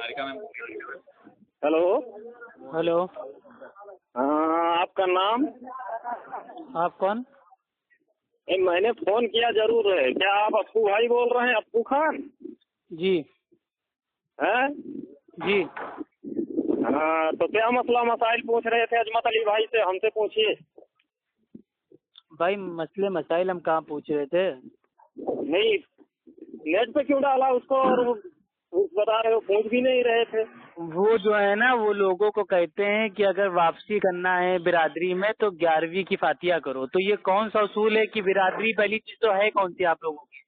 Hello. Hello. हाँ, आपका नाम? आप कौन? मैंने फोन किया जरूर है। क्या आप अप्पू भाई बोल रहे हैं? अप्पू खान? जी हैं? जी। हाँ, तो क्या मसला मसाइल पूछ रहे थे अजमत अली भाई से? हमसे पूछिए। भाई मसले मसाइल हम कहाँ पूछ रहे थे? नहीं, नेट पे क्यों डाला उसको? और वो बता रहे हो पूछ भी नहीं रहे थे। वो जो है ना, वो लोगों को कहते हैं कि अगर वापसी करना है बिरादरी में तो 11वीं की फातिया करो। तो ये कौन सा उसूल है कि बिरादरी पहली चीज तो है कौन सी आप लोगों की?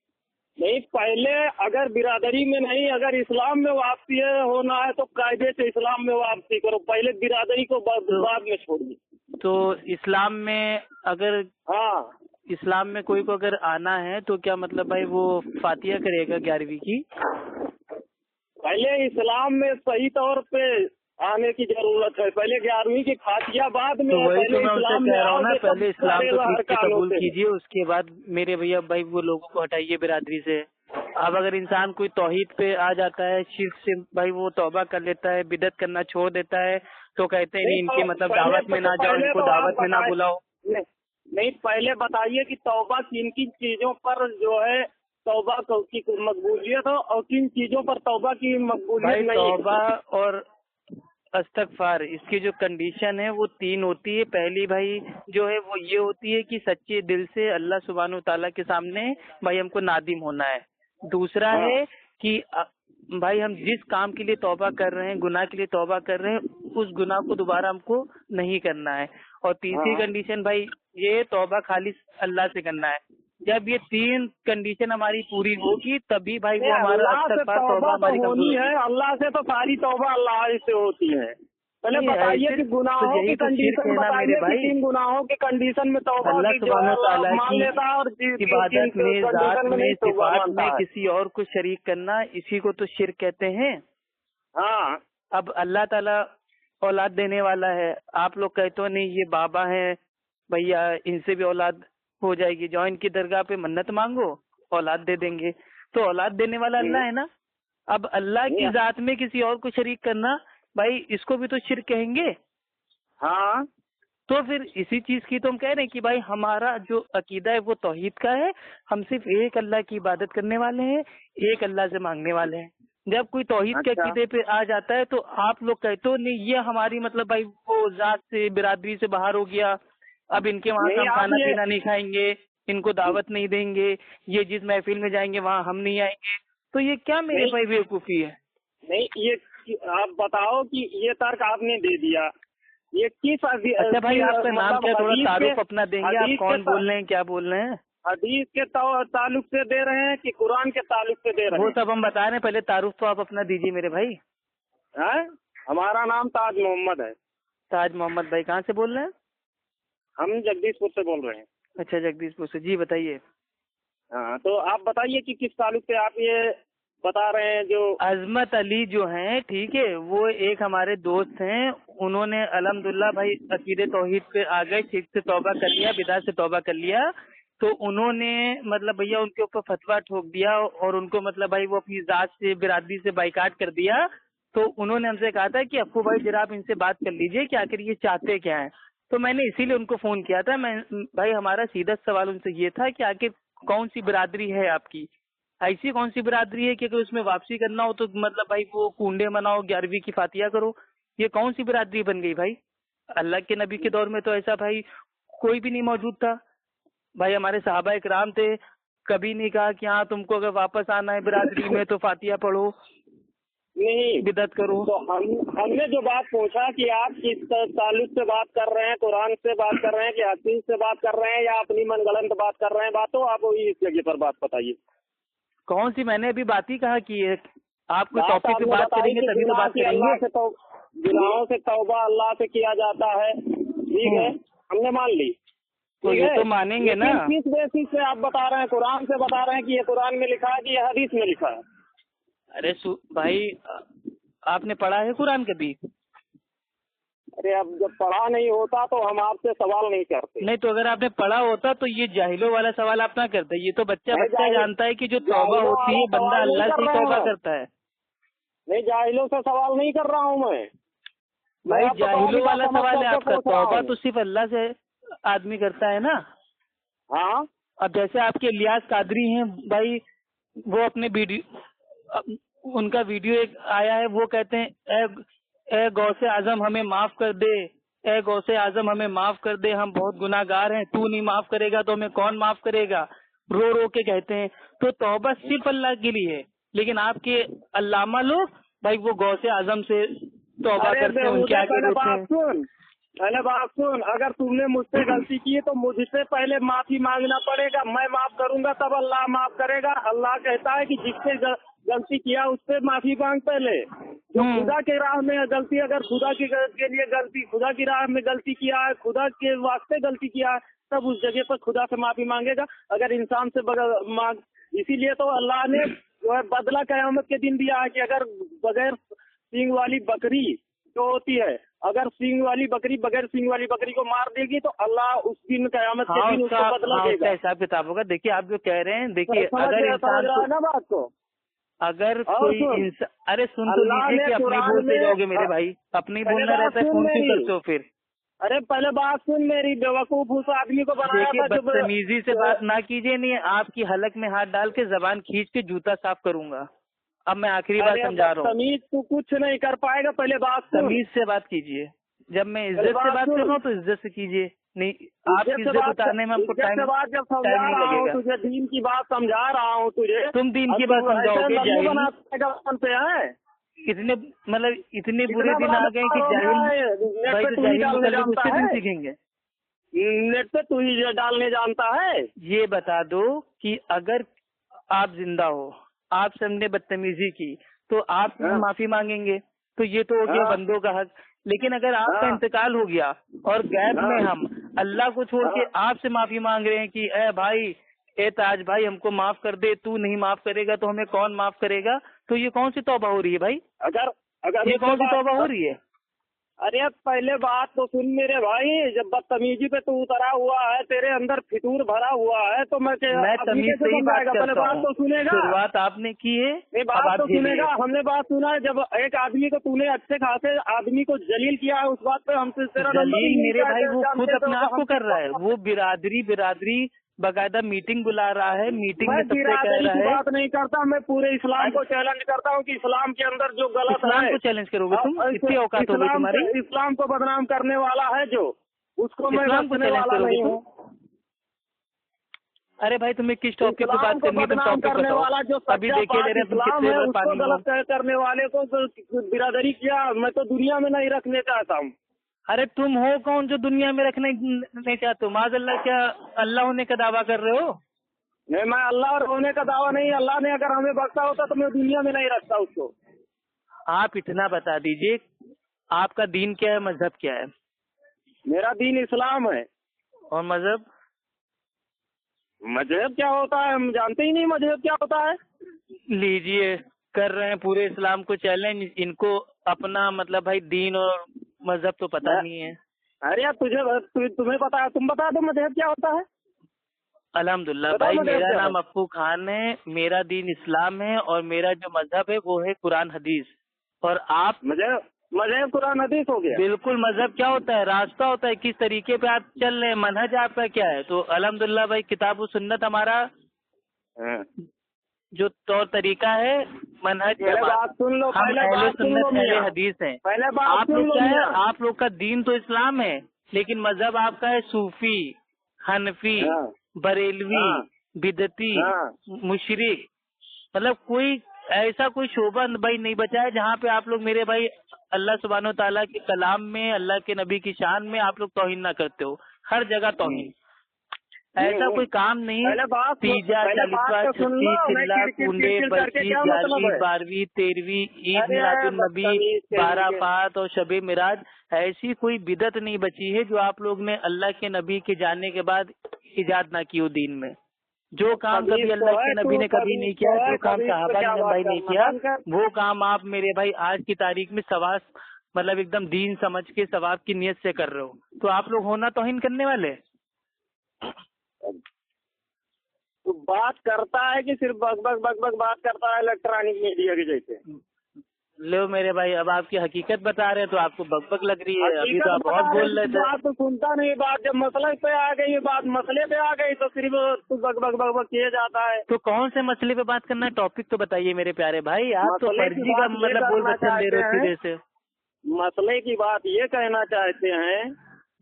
नहीं, पहले अगर बिरादरी में नहीं, अगर इस्लाम में वापसी होना है तो कायदे से इस्लाम में वापसी करो। पहले बिरादरी को बाद में छोड़िए। तो इस्लाम में अगर हाँ, इस्लाम में कोई को अगर आना है तो क्या मतलब भाई वो फातिया करेगा 11वीं की? पहले इस्लाम में सही तौर पे आने की जरूरत है। पहले 11वीं की फातिया बाद में। तो वही पहले तो मैं इस्लाम उनसे में कह रहा हूँ ना, आओगे तब पहले इस्लाम सारे को हर ठीक से कानों कबूल से। कीजिए, उसके बाद मेरे भैया भाई वो लोगों को हटाइए बिरादरी से। अब अगर इंसान कोई तौहीद पे आ जाता है, शिर्क से भाई वो तौबा कर लेता है, बिदत करना छोड़ देता है, तो कहते हैं नहीं इनके मतलब दावत में ना जाओ, इनको दावत में ना बुलाओ। नहीं, पहले बताइए कि तौबा किन किन चीजों पर जो है तौबा की मकबूलियत हो और किन चीजों पर तौबा की मकबूलियत नहीं। तौबा और इस्तगफार इसकी जो कंडीशन है वो 3 होती है। पहली भाई जो है वो ये होती है कि सच्चे दिल से अल्लाह सुब्हानहू ताला के सामने भाई हमको नादिम होना है। दूसरा है कि भाई हम जिस काम के लिए तौबा कर रहे हैं, गुनाह के लिए तौबा कर रहे हैं, उस गुनाह को दोबारा हमको नहीं करना है। और तीसरी कंडीशन भाई ये तौबा खाली अल्लाह से करना है। जब ये 3 कंडीशन हमारी पूरी होगी तभी भाई वो हमारा इस्तगफार तौबा हमारी होनी है। अल्लाह से तो सारी तौबा अल्लाह से होती है। पहले बताइए कि गुनाहों की कंडीशन बताइए कि 3 गुनाहों की कंडीशन में तौबा अल्लाह की जो सुब्हानहू तआला मान की लेता है और इबादत में, जात में, सिफात में है। किसी और को शरीक करना, इसी को तो शिर्क कहते हैं। हाँ, अब अल्लाह ताला औलाद देने वाला है, आप लोग कहते हो नहीं ये बाबा हैं भैया इनसे भी औलाद हो जाएगी, जाओ इनकी दरगाह पे मन्नत मांगो औलाद दे देंगे। तो औलाद देने वाला अल्लाह है ना। अब अल्लाह की जात में किसी और को शरीक करना भाई इसको भी तो शिर्क कहेंगे। हाँ, तो फिर इसी चीज की तो हम कह रहे हैं कि भाई हमारा जो अकीदा है वो तौहीद का है। हम सिर्फ एक अल्लाह की इबादत करने वाले हैं, एक अल्लाह से मांगने वाले हैं। जब कोई तौहीद के अकीदे पे आ जाता है तो आप लोग कहते हो नहीं ये हमारी मतलब भाई वो जात से बिरादरी से बाहर हो गया, अब इनके वहाँ का हम खाना पीना नहीं खाएंगे, इनको दावत नहीं देंगे, ये जिस महफिल में जाएंगे वहाँ हम नहीं आएंगे। तो ये क्या मेरे भाई बेवकूफी है? नहीं, ये आप बताओ कि ये तर्क आपने दे दिया, ये किस अच्छा भाई आपका नाम क्या, थोड़ा तारुफ अपना देंगे, आप कौन बोल रहे हैं, क्या बोल रहे हैं? हदीस के ताल्लुक से दे रहे हैं कि कुरान के ताल्लुक से दे रहे हैं? वो सब हम बता रहे हैं, पहले तारुफ तो आप अपना दीजिए मेरे भाई। हैं? हमारा नाम ताज मोहम्मद है। ताज मोहम्मद भाई कहाँ से बोल रहे हैं? हम जगदीशपुर से बोल रहे हैं। अच्छा जगदीशपुर से, जी बताइए। हाँ, तो आप बताइए कि किस ताल्लुक से आप ये बता रहे हैं? जो अजमत अली जो हैं, ठीक है, वो एक हमारे दोस्त हैं, उन्होंने अल्हम्दुलिल्लाह भाई अकीदे तौहीद पे आ गए, शिर्क से तौबा कर लिया, बिदअत से तौबा कर लिया। तो उन्होंने मतलब भैया उनके ऊपर फतवा ठोक दिया और उनको मतलब भाई वो अपनी जात से बिरादरी से बाइकाट कर दिया। तो उन्होंने हमसे कहा था कि अप्पू भाई जरा आप इनसे बात कर लीजिए कि आखिर ये चाहते क्या है। तो मैंने इसीलिए उनको फोन किया था। मैं भाई हमारा सीधा सवाल उनसे ये था कि आखिर कौन सी बिरादरी है आपकी, ऐसी कौन सी बिरादरी है कि अगर उसमें वापसी करना हो तो मतलब भाई वो कुंडे मनाओ, 11वीं की फातिया करो। ये कौन सी बिरादरी बन गई भाई? अल्लाह के नबी के दौर में तो ऐसा भाई कोई भी नहीं मौजूद था। भाई हमारे सहाबा इकराम थे, कभी नहीं कहा कि हाँ तुमको अगर वापस आना है बिरादरी में तो फातिया पढ़ो, नहीं बिदअत करो। तो हमने जो बात पूछा कि आप किस ताल्लुक से बात कर रहे हैं, कुरान से बात कर रहे हैं कि हदीस से बात कर रहे हैं या अपनी मनगढ़ंत बात कर रहे हैं, बात तो आप वही इस जगह पर बात बताइए। कौन सी? मैंने अभी बात ही कहा कि आप कोई टॉपिक पे बात करेंगे तभी तो बात करेंगे। गुनाहों से तौबा अल्लाह से किया जाता है, ठीक है, हमने मान ली। तो ये तो मानेंगे ना। किस बेसिस से आप बता रहे हैं? कुरान से बता रहे हैं कि ये कुरान में लिखा है कि ये हदीस में लिखा है? अरे भाई आपने पढ़ा है कुरान कभी? अरे अब जब पढ़ा नहीं होता तो हम आपसे सवाल नहीं करते। नहीं तो अगर आपने पढ़ा होता तो ये जाहिलों वाला सवाल आप ना करते। ये तो बच्चा जानता है कि जो तौबा होती है बंदा अल्लाह से तौबा करता है। नहीं, जाहिलों से सवाल नहीं कर रहा हूँ मैं। भाई जाहिलों वाला सवाल है आपका। तौबा तो सिर्फ अल्लाह से आदमी करता है ना। हाँ, अब जैसे आपके इलियास कादरी हैं भाई, वो अपने वीडियो, उनका वीडियो एक आया है, वो कहते हैं ए गौसे आजम हमें माफ कर दे, ए गौसे आजम हमें माफ कर दे, हम बहुत गुनाहगार हैं, तू नहीं माफ करेगा तो हमें कौन माफ करेगा, रो रो के कहते हैं। तो तौबा सिर्फ अल्लाह के लिए है, लेकिन आपके अल्लामा लोग भाई वो गौसे आजम से तौबा करते हैं, उनके आगे रोते हैं। पहले बात सुन, अगर तुमने मुझसे गलती की है तो मुझसे पहले माफी मांगना पड़ेगा। मैं माफ करूंगा तब अल्लाह माफ करेगा। अल्लाह कहता है कि जिससे गलती किया उससे माफी मांग पहले। जो खुदा के राह में गलती, अगर खुदा के लिए गलती, खुदा की राह में गलती किया है, खुदा के वास्ते गलती किया है, तब उस जगह पर खुदा से माफी मांगेगा। अगर इंसान से मांग, इसीलिए तो अल्लाह ने जो है बदला कयामत के दिन दिया है कि अगर बगैर सींग वाली बकरी जो होती है, अगर सींग वाली बकरी बगैर सींग वाली बकरी को मार देगी तो अल्लाह उस दिन कयामत के दिन उसको बदला देगा। हिसाब किताब होगा। देखिए आप जो कह रहे हैं, देखिए अगर इंसान ना बात को, अगर कोई इंसान, अरे सुन तो लीजिए कि अपनी बोलते जाओगे मेरे भाई, अपनी बोलना रहता है, फोन क्यों करते हो फिर? अरे पहले बात सुन मेरी, बेवकूफ उस आदमी को बनाया था। बदतमीजी से बात ना कीजिए, नहीं आपकी हलक में हाथ डाल के जबान खींच के जूता साफ करूंगा। अब मैं आखिरी बात समझा रहा हूँ। तमीज तू कुछ नहीं कर पाएगा, पहले बात सुन। तमीज से बात कीजिए, जब मैं इज्जत से बात कर रहा हूँ तो इज्जत से कीजिए। नहीं, आपकी इज्जत उतारने में हमको टाइम नहीं लगेगा। तुझे दीन की बात समझा रहा हूँ तुझे, तुम दीन की बात समझाओगे? जाहिल इतने मतलब इतने बुरे दिन आ गए कि जाहिल सीखेंगे। नेट पे तू ही डालने जानता है। ये बता दो कि अगर आप जिंदा हो, आपसे हमने बदतमीजी की तो आप माफी मांगेंगे, तो ये तो हो गया बंदों का हक। लेकिन अगर आपका इंतकाल हो गया और गैब में हम अल्लाह को छोड़ के आपसे माफी मांग रहे हैं कि ए भाई, ए ताज भाई हमको माफ कर दे, तू नहीं माफ करेगा तो हमें कौन माफ करेगा, तो ये कौन सी तौबा हो रही है भाई? अगर ये कौन सी तौबा हो रही है? अरे पहले बात तो सुन मेरे भाई, जब बदतमीजी पे तू उतरा हुआ है, तेरे अंदर फितूर भरा हुआ है, तो मैं तमीज से ही बात करता हूँ। बात तो सुनेगा, शुरुआत आपने की है, बात तो सुनेगा। हमने बात सुना है, जब एक आदमी को तूने अच्छे खासे आदमी को जलील किया है, उस बात पे हमसे तेरा जलील मेरे भाई वो खुद अपने आप को कर रहा है। वो बिरादरी बाकायदा मीटिंग बुला रहा है, मीटिंग में सबसे कह रहा है। बात नहीं करता, मैं पूरे इस्लाम को चैलेंज करता हूँ कि इस्लाम के अंदर जो गलत है। इस्लाम को चैलेंज करोगे तुम? इतनी औकात हो गई तुम्हारी? इस्लाम को बदनाम करने वाला है जो, उसको मैं इस्लाम को चैलेंज करोगे तुम? अरे भाई तुम्हें किस टॉपिक पे बात करनी है? तुम टॉपिक बताओ। अभी देखिए ले रहे हैं उसको गलत करने वाले को बिरादरी किया, मैं तो दुनिया में नहीं रखने चाहता हूँ। अरे तुम हो कौन जो दुनिया में रखने नहीं चाहते हो? माज़अल्लाह, क्या अल्लाह होने का दावा कर रहे हो? नहीं, मैं अल्लाह होने का दावा नहीं। अल्लाह ने अगर हमें बख्शा होता तो मैं दुनिया में नहीं रखता उसको। आप इतना बता दीजिए, आपका दीन क्या है, मजहब क्या है? मेरा दीन इस्लाम है। और मजहब? मजहब क्या होता है हम जानते ही नहीं। मजहब क्या होता है? लीजिए, कर रहे हैं पूरे इस्लाम को चैलेंज। इनको अपना मतलब भाई दीन और मजहब तो पता नहीं है। अरे यार तुम्हें पता है, तुम बता दो मजहब क्या होता है। अल्हम्दुलिल्लाह भाई, मेरा नाम अप्पू खान है, मेरा दीन इस्लाम है और मेरा जो मजहब है वो है कुरान हदीस। और आप? मजहब कुरान हदीस हो गया। बिल्कुल। मजहब क्या होता है? रास्ता होता है, किस तरीके पे आप चल रहे हैं। मनहज आपका क्या है? तो अल्हम्दुलिल्लाह भाई, किताब व सुन्नत हमारा जो तौर तरीका है, मनहज है, बात सुन लो, हम अहले सुन्नत अहले हदीस हैं। आप लोग क्या है? आप लोग का दीन तो इस्लाम है, लेकिन मजहब आपका है सूफी, हनफी, बरेलवी, बिदती, मुशरिक। मतलब कोई ऐसा कोई शोभा भाई नहीं बचा है जहाँ पे आप लोग मेरे भाई अल्लाह सुब्हानो ताला के कलाम में, अल्लाह के नबी की शान में आप लोग तौहीन ना करते हो। हर जगह तौहीन, ऐसा कोई काम नहीं। तीजा, चालीसवा, छत्ती, चिल्ला, कुंडे, बरसी, 11वीं, 12वीं, 13वीं, ईद मिलादुन्नबी, 12 पात और शबे मिराज, ऐसी कोई बिदत नहीं बची है जो आप लोग ने अल्लाह के नबी के जाने के बाद इजाद ना की हो दीन में। जो काम कभी अल्लाह के नबी ने कभी नहीं किया, जो काम सहाबा ने भाई नहीं किया, वो काम आप मेरे भाई आज की तारीख में सवाब मतलब एकदम दीन समझ के सवाब की नियत से कर रहे हो। तो आप लोग होना तौहीन करने वाले? तो बात करता है कि सिर्फ बक बक बक बक बात करता है इलेक्ट्रॉनिक मीडिया के जैसे। लो मेरे भाई, अब आपकी हकीकत बता रहे हैं तो आपको बकबक लग रही है। अभी तो आप बहुत बोल रहे थे। बात तो सुनता नहीं, बात जब मसले पे आ गई, बात मसले पे आ गई तो सिर्फ तू बक बक बक बक किए जाता है। तो कौन से मसले पे बात करना है? टॉपिक तो बताइए मेरे प्यारे भाई। आप तो मसले की फर्जी का बात ये मतलब बोल करना बच्चन दे रहे हो चाहते सीधे से। मसले की बात ये कहना चाहते हैं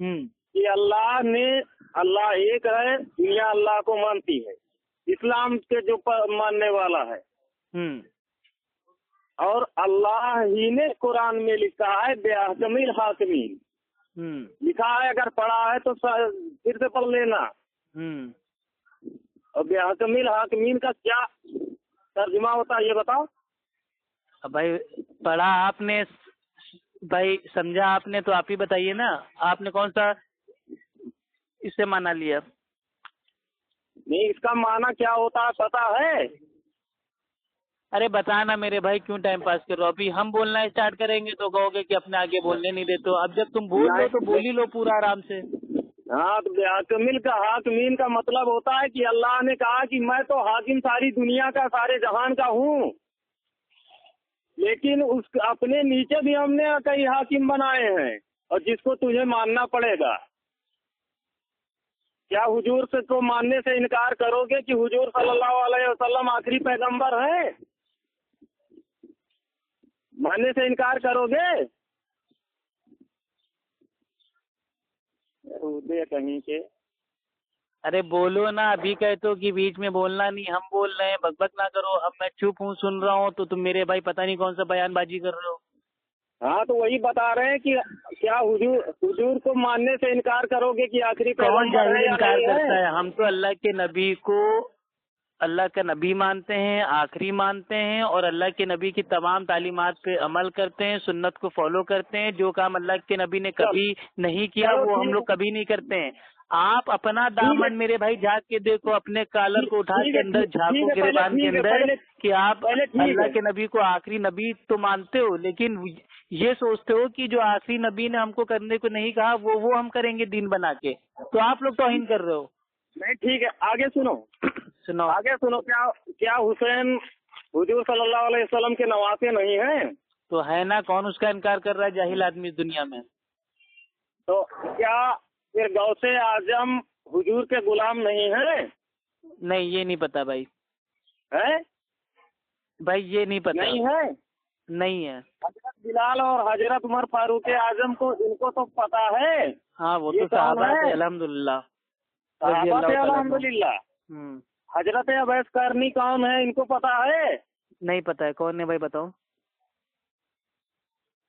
कि अल्लाह एक है, दुनिया अल्लाह को मानती है, इस्लाम के जो मानने वाला है, और अल्लाह ही ने कुरान में लिखा है बेहकमिल हाकिमीन, लिखा है, अगर पढ़ा है तो फिर से पढ़ लेना। और बेहकमिल हाकिमीन का क्या तर्जुमा होता है ये बताओ। अब भाई पढ़ा आपने, भाई समझा आपने, तो आप ही बताइए ना, आपने कौन सा इससे माना लिया? नहीं, इसका माना क्या होता है पता है? अरे बताना मेरे भाई, क्यों टाइम पास कर रहे हो? अभी हम बोलना स्टार्ट करेंगे तो कहोगे कि अपने आगे बोलने नहीं देते हो। अब जब तुम बोल लो तो बोल ही लो पूरा आराम से। हाँ, तो हाकिमीन का मतलब होता है कि अल्लाह ने कहा कि मैं तो हाकिम सारी दुनिया का, सारे जहान का हूँ, लेकिन उस अपने नीचे भी हमने कई हाकिम बनाए हैं, और जिसको तुझे मानना पड़ेगा। क्या हुजूर से तो मानने से इनकार करोगे कि हुजूर सल्लल्लाहु अलैहि वसल्लम आखिरी पैगंबर है? मानने से इनकार करोगे? कहीं के। अरे बोलो ना, अभी कहते हो कि बीच में बोलना नहीं, हम बोल रहे हैं, बकबक ना करो। अब मैं चुप हूँ, सुन रहा हूँ, तो तुम मेरे भाई पता नहीं कौन सा बयानबाजी कर रहे हो। हाँ, तो वही बता रहे हैं कि क्या हुजूर को मानने से इनकार करोगे कि आखिरी कौन पैगंबर है या इनकार नहीं करता है? है? हम तो अल्लाह के नबी को अल्लाह का नबी मानते हैं, आखिरी मानते हैं, और अल्लाह के नबी की तमाम तालीमात पे अमल करते हैं, सुन्नत को फॉलो करते हैं। जो काम अल्लाह के नबी ने कभी नहीं किया वो हम लोग कभी नहीं करते हैं। आप अपना दामन मेरे भाई झाँक के देखो, अपने कॉलर को उठा के अंदर झाँको गिरबान के अंदर, कि आप अल्लाह के नबी को आखिरी नबी तो मानते हो, लेकिन ये सोचते हो कि जो आखिरी नबी ने हमको करने को नहीं कहा वो हम करेंगे दीन बना के। तो आप लोग तौहीन कर रहे हो। नहीं, ठीक है, आगे सुनो। आगे सुनो। क्या हुसैन हुजूर सल्लल्लाहु अलैहि वसल्लम के नवासे नहीं हैं? तो है ना, कौन उसका इनकार कर रहा है जाहिल आदमी इस दुनिया में? तो क्या फिर गौसे आजम हुजूर के गुलाम नहीं है? नहीं, ये नहीं पता भाई। है भाई ये नहीं पता। नहीं है? नहीं है। हजरत बिलाल और हजरत उमर फारूक आजम को, इनको तो पता है। हाँ, वो तो सहाबा थे अल्हम्दुलिल्लाह। अल्हम्दुलिल्लाह। हजरत अवैस करनी कौन है, इनको पता है? नहीं पता है। कौन है भाई, बताओ।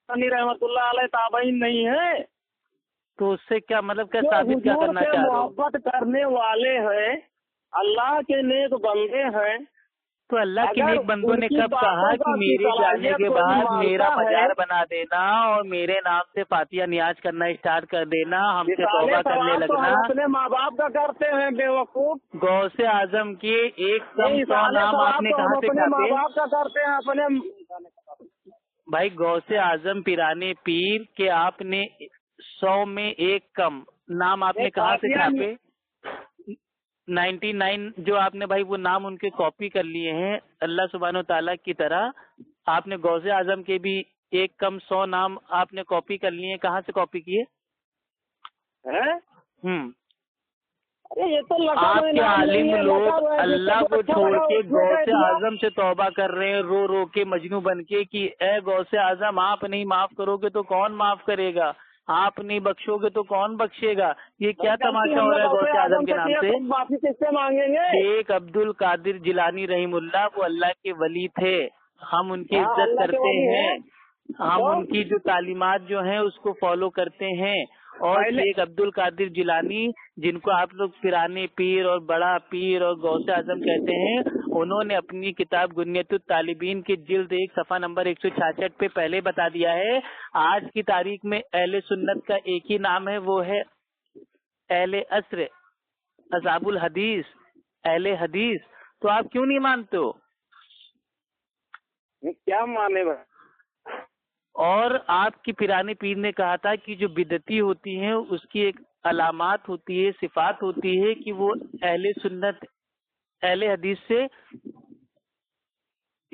रहमतुल्लाह अलैह ताबईन नहीं है? तो उससे क्या मतलब, क्या साबित क्या करना चाह रहे हो? मोहब्बत करने वाले हैं, अल्लाह के नेक बंदे हैं। तो अल्लाह के नेक बंदों ने कब कहा कि मेरे जाने के बाद मेरा मजार बना देना और मेरे नाम से फातिया नियाज करना स्टार्ट कर देना, हमसे तौबा करने लगना? अपने माँ बाप का करते हैं बेवकूफ। गौसे आजम के एक कम 100 नाम आपने कहाँ से अपने माँ बाप का करते हैं अपने। भाई गौसे आजम पिराने पीर के आपने 100 में एक कम नाम आपने कहाँ से छापे? 99 जो आपने भाई वो नाम उनके कॉपी कर लिए हैं अल्लाह सुब्हानो ताला की तरह। आपने गौसे आजम के भी एक कम 100 नाम आपने कॉपी कर लिए हैं। कहाँ से कॉपी किए? अरे ये तो आपके आलिम लोग अल्लाह को छोड़ के गौसे आजम से तौबा कर रहे हैं, रो रो के मजनू बन के कि ए गौसे आजम, आप नहीं माफ करोगे तो कौन माफ करेगा, आप नहीं बख्शोगे तो कौन बख्शेगा। ये क्या तमाशा हो रहा है गौसे आजम के नाम से? माफी किससे मांगेंगे? शेख अब्दुल कादिर जिलानी रहीमुल्लाह, वो अल्लाह के वली थे, हम उनकी इज्जत करते हैं, हम उनकी जो तालीमात जो हैं उसको फॉलो करते हैं। और शेख अब्दुल कादिर जिलानी, जिनको आप लोग पिराने पीर और बड़ा पीर और गौसे आजम कहते हैं, उन्होंने अपनी किताब गुनियतुत तालिबीन के जिल्द 1 सफ़ा नंबर 166 पे पहले बता दिया है, आज की तारीख में अहले सुन्नत का एक ही नाम है, वो है अहले अस्र, असाबुल हदीस, अहले हदीस। तो आप क्यों नहीं मानते हो? क्या माने? और आपकी पिराने पीर ने कहा था कि जो बिदती होती है उसकी एक अलामात होती है, सिफात होती है कि वो अहले सुन्नत अहले हदीस से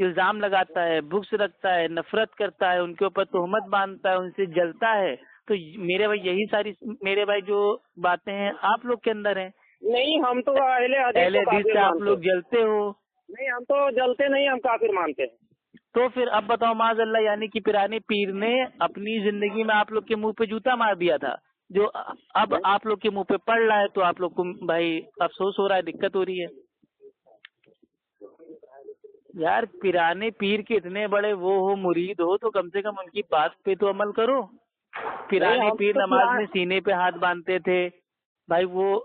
الزام لگاتا ہے, بغض رکھتا ہے, نفرت کرتا ہے, ان کے اوپر تہمت باندھتا ہے, ان سے جلتا ہے. تو میرے بھائی یہی ساری میرے بھائی جو باتیں ہیں آپ لوگ کے اندر ہیں. نہیں, ہم تو اہل حدیث سے آپ لوگ جلتے ہو. نہیں, ہم تو جلتے نہیں, ہم کافر مانتے ہیں. تو پھر اب بتاؤ معاذ اللہ, یعنی کہ پیرانے پیر نے اپنی زندگی میں آپ لوگ کے منہ پہ جوتا مار دیا تھا, جو اب آپ لوگ کے منہ پہ پڑ رہا ہے, تو آپ لوگ کو بھائی افسوس ہو رہا ہے, دقت ہو رہی ہے. یار پیرانے پیر کے اتنے بڑے وہ ہو, مرید ہو, تو کم سے کم ان کی بات پہ تو عمل کرو. پیرانے پیر نماز میں سینے پہ ہاتھ باندھتے تھے بھائی, وہ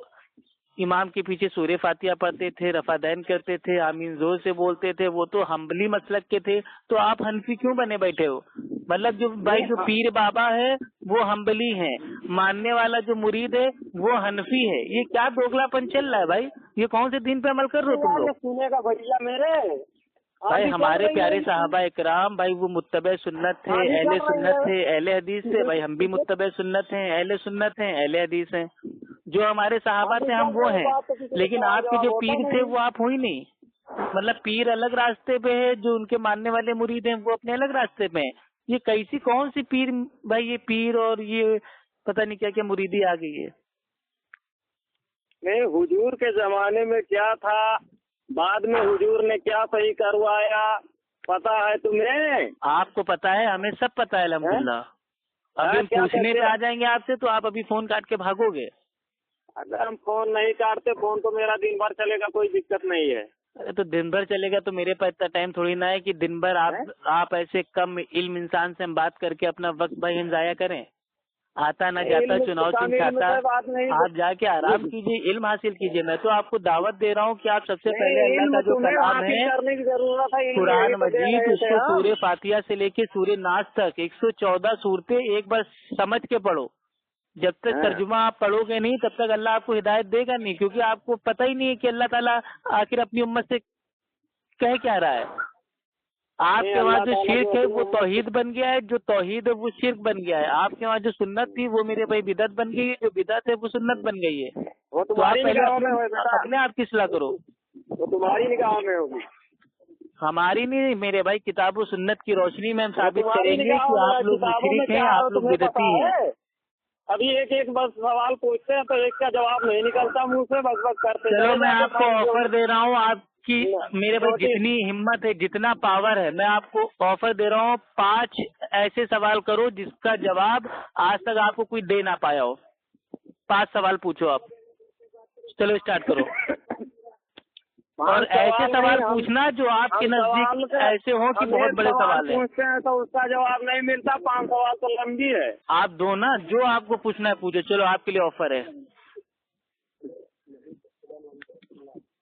امام کے پیچھے سورہ فاتحہ پڑھتے تھے, رفعدین کرتے تھے, آمین زور سے بولتے تھے, وہ تو حنبلی مسلک کے تھے. تو آپ حنفی کیوں بنے بیٹھے ہو؟ مطلب جو بھائی جو پیر بابا ہے وہ حنبلی ہیں, ماننے والا جو مرید ہے وہ حنفی ہے. یہ کیا دوگلا پن چل رہا ہے بھائی؟ یہ کون سے دین پہ عمل کر رہے ہو تم لوگ؟ سنے کا بھیا میرے بھائی ہمارے پیارے صحابہ اکرام بھائی وہ متبع سنت تھے, اہل سنت تھے, اہل حدیث تھے. بھائی ہم بھی متبع سنت ہیں, اہل سنت ہیں, اہل حدیث ہیں. جو ہمارے صحابہ تھے ہم وہ ہیں, لیکن آپ کے جو پیر تھے وہ آپ ہو ہی نہیں. مطلب پیر الگ راستے پہ ہے, جو ان کے ماننے والے مرید ہیں وہ اپنے الگ راستے پہ ہیں. یہ کیسی کون سی پیر بھائی, یہ پیر اور یہ پتہ نہیں کیا کیا مریدی آ گئی ہے. نہیں, حضور کے زمانے میں کیا تھا, بعد میں حضور نے کیا صحیح کروایا پتا ہے تمہیں؟ آپ کو پتا ہے, ہمیں سب پتا ہے الحمدللہ. ابھی ہم پوچھنے پہ آ جائیں گے آپ سے تو آپ ابھی فون کاٹ کے بھاگو گے. اگر ہم فون نہیں کاٹتے, فون تو میرا دن بھر چلے گا, کوئی دقت نہیں ہے. ارے تو دن بھر چلے گا تو میرے پاس اتنا ٹائم تھوڑی نہ ہے کہ دن بھر آپ ایسے کم علم انسان سے ہم بات کر کے اپنا وقت بھائی ہم ضائع کریں. آتا نہ جاتا چناؤ چمچاتا, آپ جا کے آرام کیجیے, علم حاصل کیجیے. میں تو آپ کو دعوت دے رہا ہوں کہ آپ سب سے پہلے اللہ کا جو کلام ہے قرآن مجید, اس کو سورہ فاتحہ سے لے کے سورہ ناس تک 114 صورتیں ایک بار سمجھ کے پڑھو. جب تک ترجمہ آپ پڑھو گے نہیں تب تک اللہ آپ کو ہدایت دے گا نہیں, کیونکہ آپ کو پتہ ہی نہیں ہے کہ اللہ تعالیٰ آخر اپنی امت سے کہہ کیا رہا ہے. آپ کے وہاں جو شرک ہے وہ توحید بن گیا ہے, جو توحید ہے وہ شرک بن گیا ہے. آپ کے وہاں جو سنت تھی وہ میرے بھائی بدعت بن گئی ہے, جو بدعت ہے وہ سنت بن گئی ہے. تو آپ پہلے اپنے آپ کی اصلاح کرو. تمہاری نگاہوں میں ہوگی, ہماری نہیں میرے بھائی. کتاب و سنت کی روشنی میں ہم ثابت کریں گے کہ آپ لوگ مشرک ہیں, آپ لوگ بدعتی ہیں. ابھی ایک بس سوال پوچھتے ہیں تو ایک کا جواب نہیں نکلتا منہ سے, بس بس کرتے. چلو میں آپ کو آفر دے رہا ہوں, آپ کی میرے بھائی جتنی ہمت ہے, جتنا پاور ہے, میں آپ کو آفر دے رہا ہوں. 5 ایسے سوال کرو جس کا جواب آج تک آپ کو کوئی دے نہ پایا ہو. 5 سوال پوچھو آپ. چلو اسٹارٹ کرو. اور ایسے سوال پوچھنا جو آپ کے نزدیک ایسے ہوں کہ بہت بڑے سوال ہیں. پوچھتے ہیں تو اس کا جواب نہیں ملتا. 5 سوال تو لمبی ہے. آپ دو نا, جو آپ کو پوچھنا ہے پوچھو. چلو آپ کے لیے آفر ہے,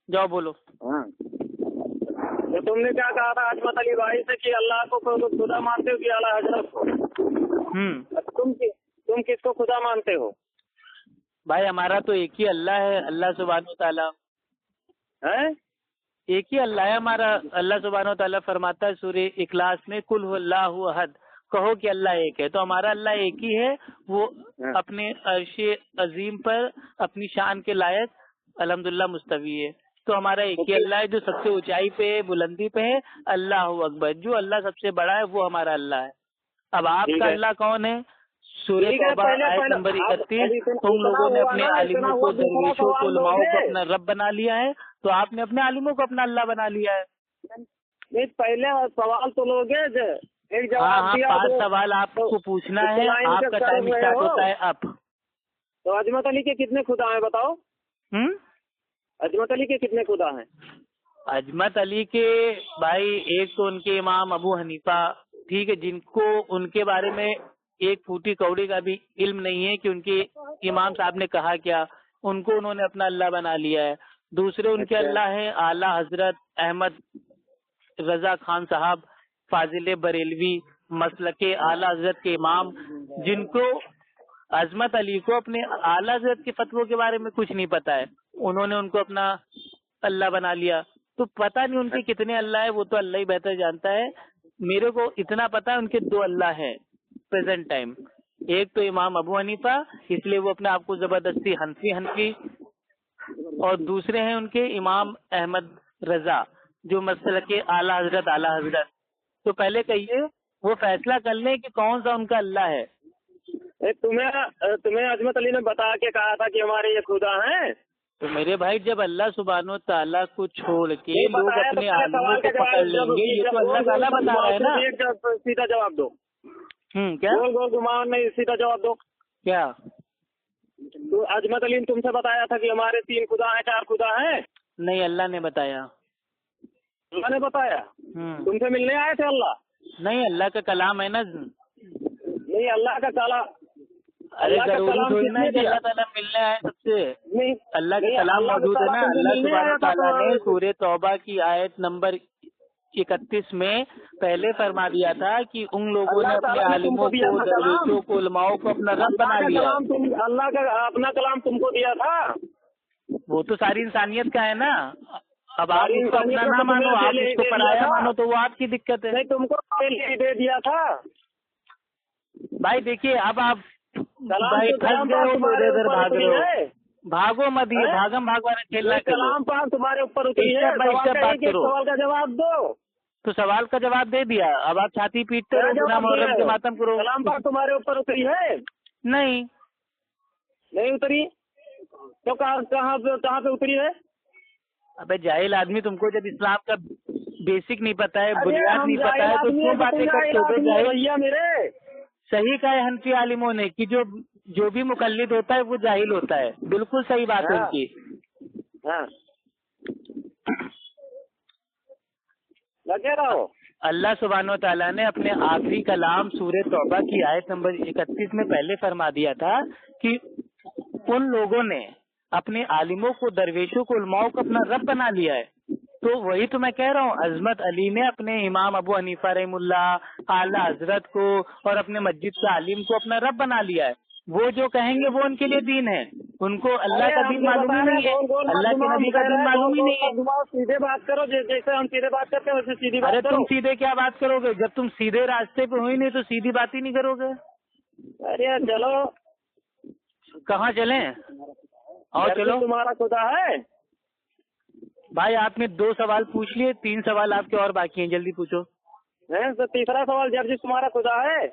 جاؤ بولو. تو تم نے کیا کہا تھا عصمت علی بھائی سے کہ اللہ کو خدا مانتے ہو کہ اعلیٰ حضرت کو؟ تم کس کو خدا مانتے ہو بھائی؟ ہمارا تو ایک ہی اللہ ہے, اللہ سبحانہ و تعالیٰ ہے. ایک ہی اللہ ہے ہمارا. اللہ سبحانہ و تعالیٰ فرماتا ہے سورہ اخلاص میں, قل هو اللہ احد, کہو کہ اللہ ایک ہے. تو ہمارا اللہ ایک ہی ہے, وہ اپنے عرش عظیم پر اپنی شان کے لائق الحمدللہ مستوی ہے. تو ہمارا ایک ہی اللہ ہے جو سب سے اونچائی پہ ہے, بلندی پہ ہے. اللہ اکبر, جو اللہ سب سے بڑا ہے وہ ہمارا اللہ ہے. اب آپ کا اللہ کون ہے؟ سورہ توبہ آیت نمبر 31. تم لوگوں نے اپنے عالموں کو, درویشوں کو, علماؤں کو اپنا رب بنا لیا ہے, تو آپ نے اپنے عالموں کو اپنا اللہ بنا لیا ہے. نہیں, پہلے سوال تو لوگے ایک جواب دیا. 5 سوال آپ کو پوچھنا ہے, آپ کا ٹائم اسٹارٹ ہوتا ہے اب. تو عظمت علی کے کتنے خدا ہیں بتاؤ؟ عظمت علی کے کتنے خدا ہیں؟ عظمت علی کے بھائی ایک تو ان کے امام ابو حنیفہ, ٹھیک ہے, جن کو ان کے بارے میں ایک پھوٹی کوڑی کا بھی علم نہیں ہے کہ ان کے امام صاحب نے کہا کیا. ان کو انہوں نے اپنا اللہ بنا لیا ہے. دوسرے ان کے اللہ ہیں اعلیٰ حضرت احمد رضا خان صاحب, فاضل بریلوی, مسلک اعلیٰ حضرت کے امام, جن کو عظمت علی کو اپنے اعلیٰ حضرت کے فتووں کے بارے میں کچھ نہیں پتا ہے. انہوں نے ان کو اپنا اللہ بنا لیا. تو پتہ نہیں ان کے کتنے اللہ ہے, وہ تو اللہ ہی بہتر جانتا ہے. میرے کو اتنا پتا ہے ان کے 2 اللہ ہیں پریزنٹ ٹائم. ایک تو امام ابو حنیفہ, اس لیے وہ اپنے آپ کو زبردستی حنفی, اور دوسرے ہیں ان کے امام احمد رضا, जो मसलक के आला हजरत, तो पहले कहिए वो फैसला कर लें कि कौन सा उनका अल्लाह है। तुम्हें अजमत अली ने बता के कहा था कि हमारे ये खुदा हैं। तो मेरे भाई जब अल्लाह सुब्हानो ताला को छोड़ के लोग अपने आलिमों को पकड़ लेंगे, ये तो अल्लाह ताला बता रहा है ना। सीधा जवाब दो। क्या गोल गोल घुमाओ नहीं, सीधा जवाब दो। क्या तो अजमत अली ने तुमसे बताया था कि हमारे 3 खुदा हैं, 4 खुदा हैं? नहीं, अल्लाह ने बताया। अल्लाह ने बताया? तुमसे मिलने आए थे अल्लाह? नहीं, अल्लाह का कलाम है ना। नहीं, अल्लाह का कलाम। अरे जरूरी थोड़ी ना कि अल्लाह ताला मिलने आए सबसे। नहीं, अल्लाह का कलाम मौजूद है ना। अल्लाह सुब्हानो ताला ने सूरह तौबा की आयत नंबर 31 में पहले फरमा दिया था कि उन लोगों ने अपने आलिमों को, दरवेशों को, उलमाओं को अपना रब बना लिया। अल्लाह का अपना कलाम तुमको दिया था। वो तो सारी इंसानियत का है ना। अब आप उसको अपना ना मानो, आप उसको पराया मानो, तो वो आपकी दिक्कत है। नहीं, तुमको पहले दे दिया था भाई। देखिए अब आप भाई फंस गए हो, इधर भाग रहे हो। भागो मत, ये भागम भाग वाला खेलना। कलाम पान तुम्हारे ऊपर उतरी है। सवाल का जवाब दो। तो सवाल का जवाब दे दिया, अब आप छाती पीटते रहो, बिना मुहर्रम के मातम करो। कलाम पान तुम्हारे ऊपर उतरी है? नहीं उतरी तो कहाँ पे उतरी है? अबे जाहिल आदमी, तुमको जब इस्लाम का बेसिक नहीं पता है, बुनियाद नहीं पता है, तो क्यों बातें करते हो? भैया मेरे सही कहा है हनफी आलिमों ने कि जो भी मुकल्लिद होता है वो जाहिल होता है। बिल्कुल सही बात है उनकी। लगे रहो। अल्लाह सुब्हानो ताला ने अपने आखिरी कलाम सूरह तौबा की आयत नंबर 31 में पहले फरमा दिया था कि उन लोगों ने अपने आलिमों को, दरवेशों को, उलमाओं को अपना रब बना लिया है। तो वही तो मैं कह रहा हूँ, अजमत अली ने अपने इमाम अबू हनीफा रहमुल्लाह, आला हजरत को और अपने मस्जिद के आलिम को अपना रब बना लिया है। वो जो कहेंगे वो उनके लिए दीन है। उनको अल्लाह का दीन मालूम ही नहीं है, अल्लाह के नबी का दीन मालूम ही नहीं है। सीधे बात करो, जैसे हम सीधे बात करते हैं वैसे सीधी बात करो। तुम सीधे क्या बात करोगे जब तुम सीधे रास्ते पे हो ही नहीं, तो सीधी बात ही नहीं करोगे। अरे चलो, कहाँ चलें? और चलो। तुम्हारा खुदा है भाई? आपने 2 सवाल पूछ लिए, 3 सवाल आपके और बाकी हैं, जल्दी पूछो। तो तीसरा सवाल, जर्जिस तुम्हारा खुदा है?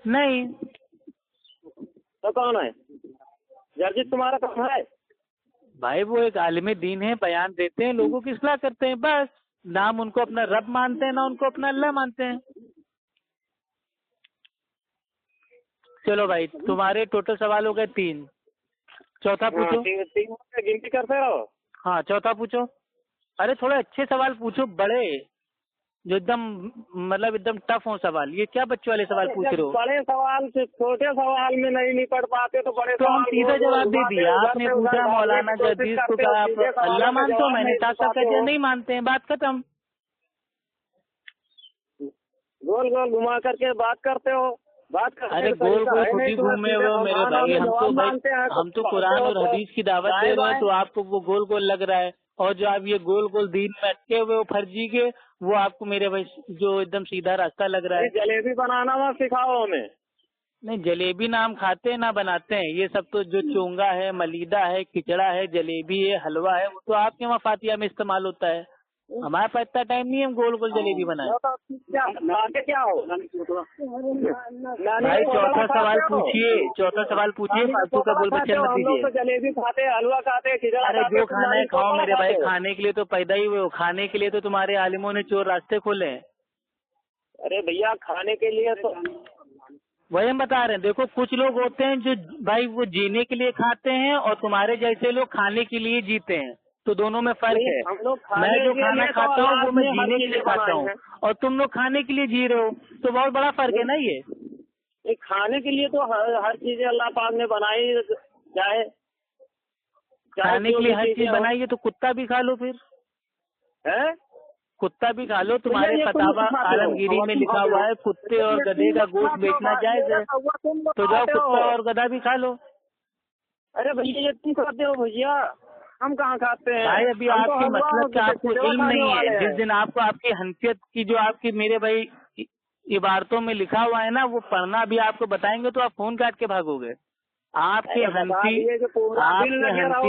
नहीं। तो कौन है जर्जिस? तुम्हारा कौन है? भाई वो एक आलिम दीन है, बयान देते हैं, लोगों की इस्लाह करते हैं, बस। नाम उनको अपना रब मानते हैं, ना उनको अपना अल्लाह मानते हैं। चलो भाई, तुम्हारे टोटल सवाल हो गए 3। चौथा पूछो। 3 गिनती करते रहो। हाँ, चौथा पूछो। अरे थोड़े अच्छे सवाल पूछो, बड़े, जो एकदम मतलब एकदम टफ हो सवाल। ये क्या बच्चों वाले सवाल पूछ रहे हो? बड़े सवाल से छोटे सवाल में नहीं निपट पाते तो बड़े तो हम सीधा जवाब दे दिया। आपने पूछा मौलाना जर्जिस को क्या आप अल्लाह मानते हो? मैंने ताकत का दिया नहीं मानते हैं, बात खत्म। गोल गोल घुमा करके बात करते हो। अरे गोल गोल खुद ही घूमे हो मेरे भाई। हम तो कुरान और हदीस की दावत दे रहे हैं, तो आपको वो गोल गोल लग रहा है। और जो आप ये गोल गोल दीन में अटके हुए हो फर्जी के, वो आपको मेरे भाई जो एकदम सीधा रास्ता लग रहा है। जलेबी बनाना मत सिखाओ हमें। नहीं, जलेबी ना हम खाते हैं ना बनाते हैं। ये सब तो जो चोंगा है, मलीदा है, खिचड़ा है, जलेबी है, हलवा है, वो तो आपके वहाँ फातिया में इस्तेमाल होता है। हमारे पास इतना टाइम नहीं है हम गोल गोल जलेबी बनाए। क्या हो भाई? चौथा सवाल पूछिए, चौथा सवाल पूछिए। फालतू का बोल बच्चन मत दीजिए। जलेबी खाते, हलवा खाते, खिचड़ा। अरे जो खाना है खाओ मेरे भाई। खाने के लिए तो पैदा ही हुए हो, खाने के लिए तो तुम्हारे आलिमों ने चोर रास्ते खोले हैं। अरे भैया, खाने के लिए तो वही हम बता रहे हैं। देखो, कुछ लोग होते हैं जो भाई वो जीने के लिए खाते हैं, और तुम्हारे जैसे लोग खाने के लिए जीते हैं। तो दोनों में फर्क है। मैं जो खाना खाता हूँ वो मैं जीने के लिए खाता हूँ, और तुम लोग खाने के लिए जी रहे हो, तो बहुत बड़ा फर्क है ना। ये खाने के लिए तो हर चीजें अल्लाह पाक ने बनाई, चाहे खाने के लिए हर चीज बनाई है, तो कुत्ता भी खा लो फिर। है? कुत्ता भी खा लो। तुम्हारे फतावा आलमगीरी में लिखा हुआ है कुत्ते और गधे का गोश्त बेचना जायज है, तो जाओ कुत्ता और गधा भी खा लो। अरे भैया, ये तुम खाते हो भैया, हम कहाँ खाते हैं भाई? अभी आपकी मतलब का आपको इल्म नहीं है। जिस दिन आपको आपकी हंसियत की जो आपकी मेरे भाई इबारतों में लिखा हुआ है ना, वो पढ़ना भी आपको बताएंगे तो आप फोन काट के भागोगे। آپ کے حنفی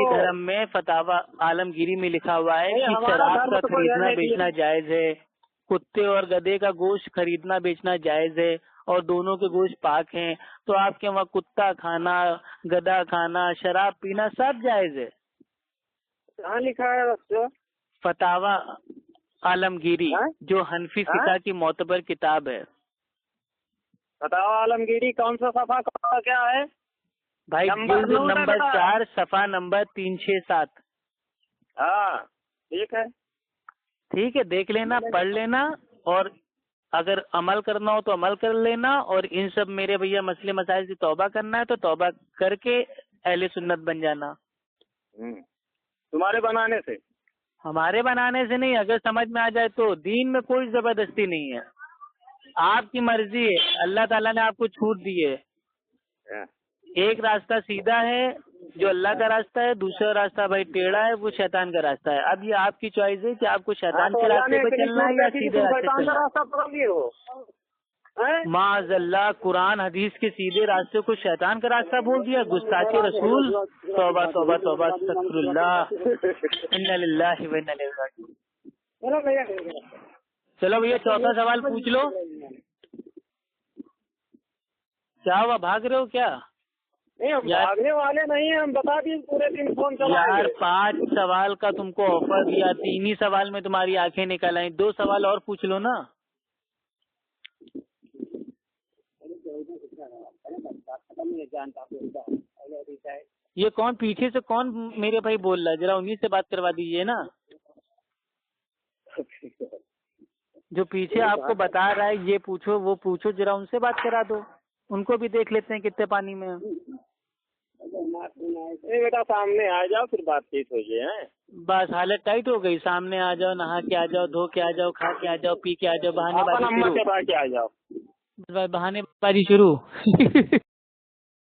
دھرم میں فتاوی عالمگیری میں لکھا ہوا ہے کہ شراب کا خریدنا بیچنا جائز ہے، کتے اور گدھے کا گوشت خریدنا بیچنا جائز ہے، اور دونوں کے گوشت پاک ہیں، تو آپ کے وہاں کتا کھانا، گدھا کھانا، شراب پینا سب جائز ہے؟ کہاں لکھا ہے؟ فتاوی عالمگیری جو حنفی فقہ کی معتبر کتاب ہے۔ فتاوی عالمگیری کون سا صفحہ کیا ہے بھائی؟ جلد نمبر 4 صفحہ نمبر 367۔ ہاں ٹھیک ہے، دیکھ لینا، پڑھ لینا، اور اگر عمل کرنا ہو تو عمل کر لینا، اور ان سب میرے بھیا مسئلے مسائل سے توبہ کرنا ہے تو توبہ کر کے اہل سنت بن جانا۔ تمہارے بنانے سے؟ ہمارے بنانے سے نہیں، اگر سمجھ میں آ جائے تو۔ دین میں کوئی زبردستی نہیں ہے، آپ کی مرضی ہے، اللہ تعالیٰ نے آپ کو چھوٹ دی ہے۔ ایک راستہ سیدھا ہے جو اللہ کا راستہ ہے، دوسرا راستہ بھائی ٹیڑھا ہے، وہ شیطان کا راستہ ہے۔ اب یہ آپ کی چوائس ہے کہ آپ کو شیطان کے راستے پہ چلنا ہے یا سیدھے راستے پہ چلنا ہے۔ معاذ اللہ، قرآن حدیث کے سیدھے راستے کو شیطان کا راستہ بول دیا، گستاخی رسول، توبہ توبہ توبہ، استغفر اللہ، انا للہ و انا الیہ راجعون۔ چلو بھیا چوتھا سوال پوچھ لو۔ کیا ہوا، بھاگ رہے ہو کیا؟ بھاگنے والے نہیں ہیں، ہم بتا دیے پورے دن فون چلائیں گے۔ یار 5 سوال کا تم کو آفر دیا، 3 ہی سوال میں تمہاری آنکھیں نکل آئیں، 2 سوال اور پوچھ لو نا۔ یہ کون پیچھے سے کون میرے بھائی بول رہا ہے؟ ذرا انہیں سے بات کروا دیجیے نا، جو پیچھے آپ کو بتا رہا ہے یہ پوچھو وہ پوچھو، ذرا ان سے بات کرا دو، ان کو بھی دیکھ لیتے ہیں کتنے پانی میں۔ بیٹا سامنے آ جاؤ پھر بات چیت ہو جائے۔ بس حالت ٹائٹ ہو گئی، سامنے آ جاؤ، نہا کے آ جاؤ، دھو کے آ جاؤ، کھا کے آ جاؤ، پی کے آ جاؤ، بہانے بازی شروع۔ آ جاؤ، بہانے بازی شروع۔